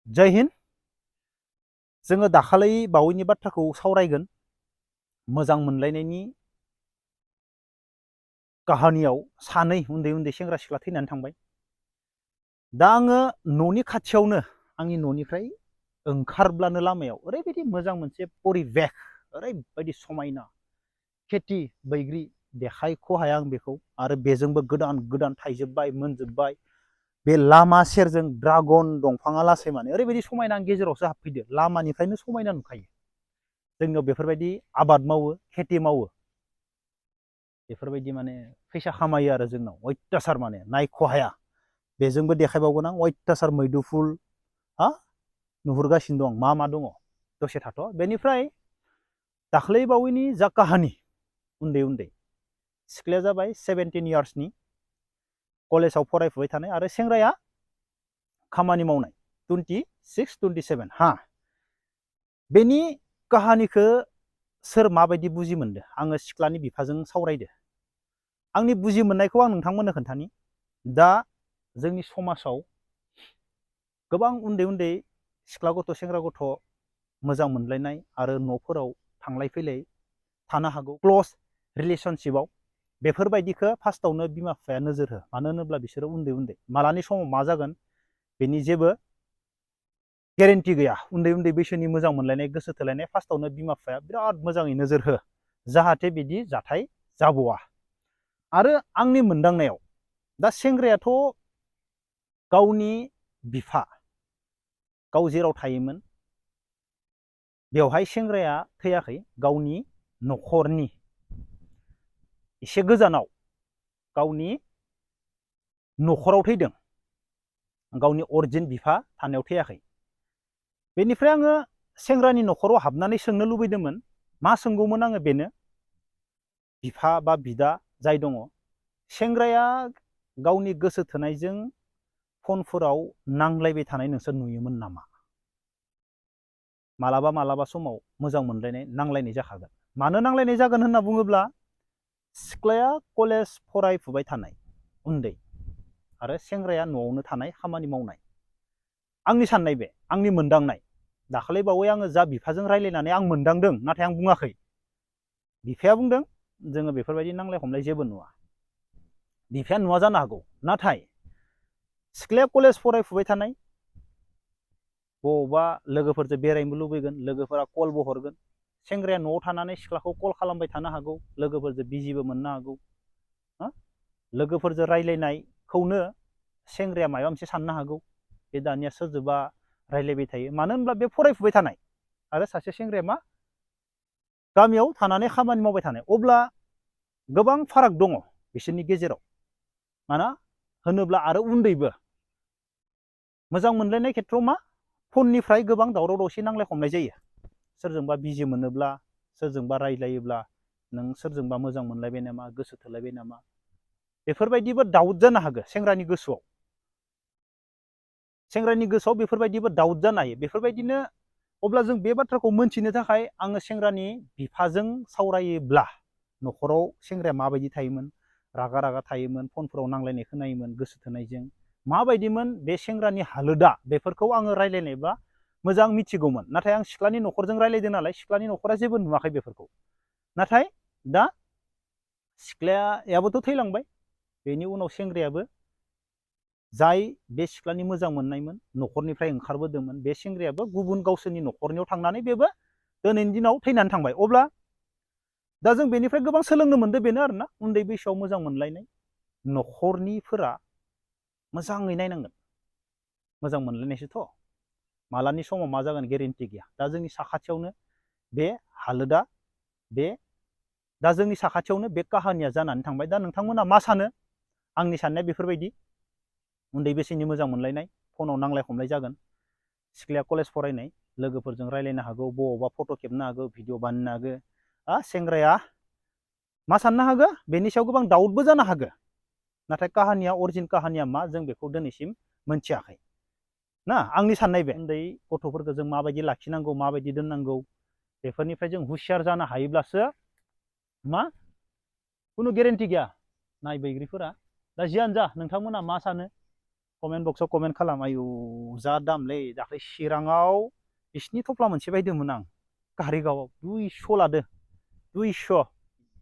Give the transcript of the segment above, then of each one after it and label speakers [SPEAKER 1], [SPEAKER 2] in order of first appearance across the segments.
[SPEAKER 1] जय हिन्द। जोङो दाखालै बावैनि बाथ्राखौ सावरायगोन। मोजां मोनलायनायनि काहानियाव सानै उन्दै उन्दै सेंग्रा सिख्ला थैनानै थांबाय। दा आङो न'नि खाथियावनो आंनि न'निफ्राय ओंखारब्लानो लामायाव ओरैबायदि मोजां मोनसे परिबेस, ओरैबायदि समायना खेथि बैग्रि देखायख' हाया आं बेखौ। आरो बेजोंबो गोदान गोदान थाइजोबबाय मोनजोबबाय। बे लामा सेरजों ड्रागन दंफाङा लासै माने ओरैबायदि समायना, आं गेजेरावसो हाबफैदो। लामानिफ्रायनो समायना नुखायो। जोंनियाव बेफोरबायदि आबाद मावो, खेथि मावो, बेफोरबायदि माने फैसा खामायो आरो जोंनाव अयथासार माने नायख' हाया। बेजोंबो देखायबावगोन आं अयथासार मैदुफुल हा नुहुरगासिनो दं। मा मा दङ दसे थाथ'। बेनिफ्राय दाख्लै बावैनि जा काहानि, उन्दै उन्दै सिख्लाया जाबाय 17 इयार्सनि, कलेजाव फरायफुबाय थानाय, आरो सेंग्राया खामानि मावनाय 26, 27। हा बेनि काहानिखौ सोर माबायदि बुजि मोनदो? आङो सिख्लानि बिफाजों सावरायदो। आंनि बुजि मोननायखौ आं नोंथांमोननो खोन्थानि। दा जोंनि समाजाव गोबां उन्दै उन्दै सिख्ला गथ' सेंग्रा गथ' मोजां मोनलायनाय आरो न'फोराव थांलाय फैलाय थानो हागौ क्ल'ज रिलेशनशिपआव। बेफोरबायदिखौ फार्स्टआवनो बिमा बिफाया नोजोर हो। मानो होनोब्ला बिसोरो उन्दै उन्दै, मालानि समाव मा जागोन बेनि जेबो गेरेन्टि गैया। उन्दै उन्दै बैसोनि मोजां मोनलायनाय, गोसो थोलायनाय, फार्स्टआवनो बिमा बिफाया बिराद मोजाङै नोजोर हो, जाहाथे बिदि जाथाय जाबावा। आरो आंनि मोनदांनायाव दा सेंग्रायाथ' गावनि बिफा, गाव जेराव थायोमोन बेवहाय सेंग्राया थैयाखै, गावनि न'खरनि एसे गोजानाव गावनि न'खराव थैदों, गावनि अरिजिन बिफा थानायाव थैयाखै। बेनिफ्राय आङो सेंग्रानि न'खराव हाबनानै सोंनो लुबैदोंमोन। मा सोंगौमोन आङो बेनो, बिफा बा बिदा जाय दङ, सेंग्राया गावनि गोसो थोनायजों फनफोराव नांलायबाय थानाय नोंसोर नुयोमोन नामा? मालाबा मालाबा समाव मोजां मोनलायनाय नांलायनाय जाखागोन। मानो नांलायनाय जागोन होनना बुङोब्ला, सिख्लाया कलेज फरायफुबाय थानाय उन्दै, आरो सेंग्राया न'आवनो थानाय, खामानि मावनाय। आंनि साननाय, बे आंनि मोनदांनाय। दाखालै बावै आङो जा बिफाजों रायज्लायनानै आं मोनदांदों, नाथाय आं बुङाखै। बिफाया बुंदों जोङो बेफोरबायदि नांलाय खमलाय जेबो नुवा। बिफाया नुवा जानो हागौ, नाथाय सिख्लाया कलेज फरायफुबाय थानाय, बबावबा लोगोफोरजों बेरायनो लुबैगोन, लोगोफोरा कलबो हरगोन। सेंग्राया न'आव थानानै सिख्लाखौ कल खालामबाय थानो हागौ, लोगोफोरजों बिजिबो मोननो हागौ। लोगोफोरजों रायज्लायनायखौनो सेंग्राया माबा मोनसे साननो हागौ, बे दानिया सोरजोंबा रायज्लायबाय थायो। मानो होनब्ला बे फरायफुबाय थानाय, आरो सासे सेंग्राया मा गामियाव थानानै खामानि मावबाय थानाय। अब्ला गोबां फाराग दङ बिसोरनि गेजेराव। माना होनोब्ला आरो उन्दैबो। मोजां मोनलायनाय खेथ्रआव मा फननिफ्राय गोबां दावराव दावसि नांलाय खमलाय जायो। सोरजोंबा बिजि मोनोब्ला, सोरजोंबा रायज्लायोब्ला, नों सोरजोंबा मोजां मोनलायबाय नामा, गोसो थोलायबाय नामा, बेफोरबायदिबो दाउट जानो हागौ सेंग्रानि गोसोआव। सेंग्रानि गोसोआव बेफोरबायदिबो दाउट जानो हायो। बेफोरबायदिनो अब्ला जों बे बाथ्राखौ मोनथिनो थाखाय आङो सेंग्रानि बिफाजों सावरायोब्ला, न'खराव सेंग्राया माबायदि थायोमोन, रागा रागा थायोमोन, फनफोराव नांलायनाय खोनायोमोन, गोसो थोनायजों माबायदिमोन बे सेंग्रानि हालोदा, बेफोरखौ आङो रायज्लायनायबा मोजां मिथिगौमोन। नाथाय आं सिख्लानि न'खरजों रायज्लायदों नालाय, सिख्लानि न'खरा जेबो नुवाखै बेफोरखौ। नाथाय दा सिख्लायाबोथ' थैलांबाय, बेनि उनाव सेंग्रायाबो जाय बे सिख्लानि मोजां मोननायमोन, न'खरनिफ्राय ओंखारबोदोंमोन, बे सेंग्रायाबो गुबुन गावसोरनि न'खरनियाव थांनानै बेबो दिनैनि दिनाव थैनानै थांबाय। अब्ला दा जों बेनिफ्राय गोबां सोलोंनो मोनदों बेनो आरोना, उन्दै बैसोआव मोजां मोनलायनाय न'खरनिफोरा मोजाङै नायनांगोन। मोजां मोनलायनायसोथ', मालानि समाव मा जागोन गेरेन्टि गैया। दा जोंनि साखाथियावनो बे हालोदा, दा जोंनि साखाथियावनो बे काहानिया जानानै थांबाय। दा नोंथांमोना मा सानो? आंनि साननाया बेफोरबायदि, उन्दै बैसोनि मोजां मोनलायनाय, फनाव नांलाय खमलाय जागोन। सिख्लाया कलेज फरायनाय, लोगोफोरजों रायज्लायनो हागौ, बबावबा फट' खेबनो हागौ, भिडिअ बानायनो हागौ। सेंग्राया मा साननो हागौ, बेनि सायाव गोबां दाउटबो जानो हागौ। नाथाय काहानिया, अरिजिन काहानिया मा, जों बेखौ दिनैसिम मोनथियाखै ना। आंनि साननाय बे, उन्दै गथ'फोरखौ जों माबायदि लाखिनांगौ, माबायदि दोननांगौ, बेफोरनिफ्राय जों हुसियार जानो हायोब्लासो मा खुनु गेरेन्टि गैया नाय बैग्रिफोरा। दा जियानो जा, नोंथांमोना मा सानो कमेन्ट बक्सआव कमेन्ट खालाम आयु जा दामलै दाख्लै चिराङाव बिसिनि थफ्ला मोनसे बायदोंमोन आं कारिगावआव 200 लादो 200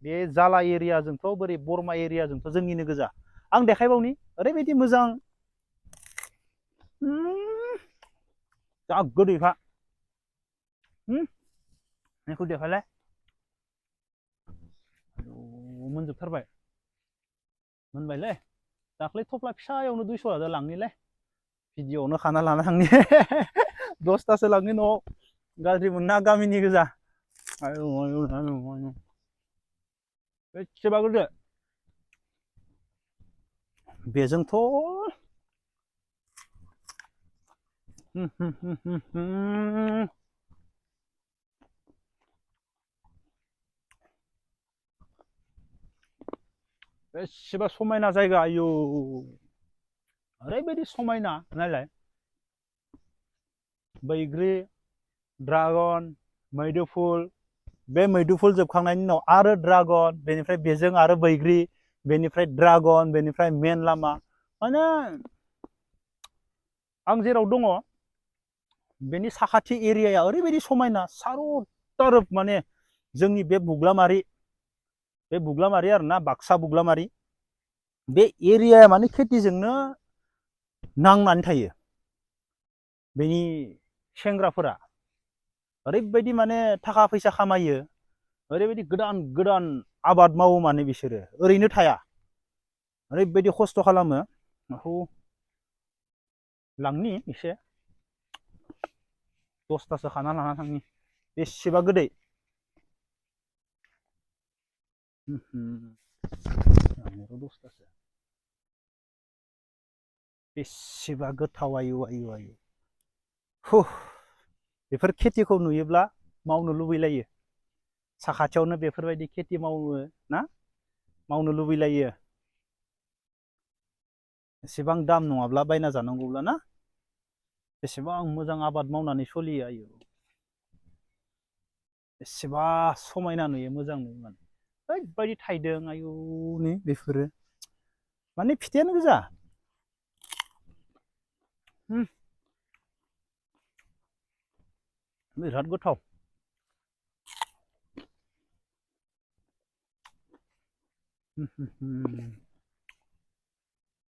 [SPEAKER 1] बे जाला एरियाजोंथ' बोरै बरमा एरियाजोंथ' जोंनिनो गोजा आं देखायबावनि ओरैबायदि मोजां जा गोदैखा बेखौ देखायलाय मोनजोबथारबाय मोनबायलै दाख्लै थफ्ला फिसायावनो 200 लादो लांनिलै भिडिअ'आवनो खाना लाना थांनि 10तासो लांनि न'आव गाज्रि मोनना गामिनि गोजा बेसेबा गोदो बेजोंथ' बेसेबा समायना जायगा आयु ओरैबायदि समायना नायलाय बैग्रि ड्रागन मैदुफुल बे मैदुफुल जोबखांनायनि उनाव आरो ड्रागन बेनिफ्राय बेजों आरो बैग्रि बेनिफ्राय ड्रागन बेनिफ्राय मेन लामा माने आं जेराव दङ बेनि साखाथि एरियाया ओरैबायदि समायना सारो तारोब माने जोंनि बे बुग्लामारि आरोना बाक्सा बुग्लामारि बे एरियाया माने खेथिजोंनो नांनानै थायो बेनि सेंग्राफोरा ओरैबायदि माने थाखा फैसा खामायो ओरैबायदि गोदान गोदान आबाद मावो माने बिसोरो ओरैनो थाया ओरैबायदि खस्थ' खालामो बेखौ लांनि एसे 10तासो खाना लाना थांनि बेसेबा गोदै बेसेबा गोथाव आयु आयु आयु बेफोर खेथिखौ नुयोब्ला मावनो लुबैलायो साखाथियावनो बेफोरबायदि खेथि मावो ना मावनो लुबैलायो एसेबां दाम नङाब्ला बायना जानांगौब्ला ना बेसेबां मोजां आबाद मावनानै सोलियो आयु एसेबा समायना नुयो मोजां नुयो माने ओरैबायदि थायदों आयुनि बेफोरो माने फिथाइयानो गोजा बिराद गोथाव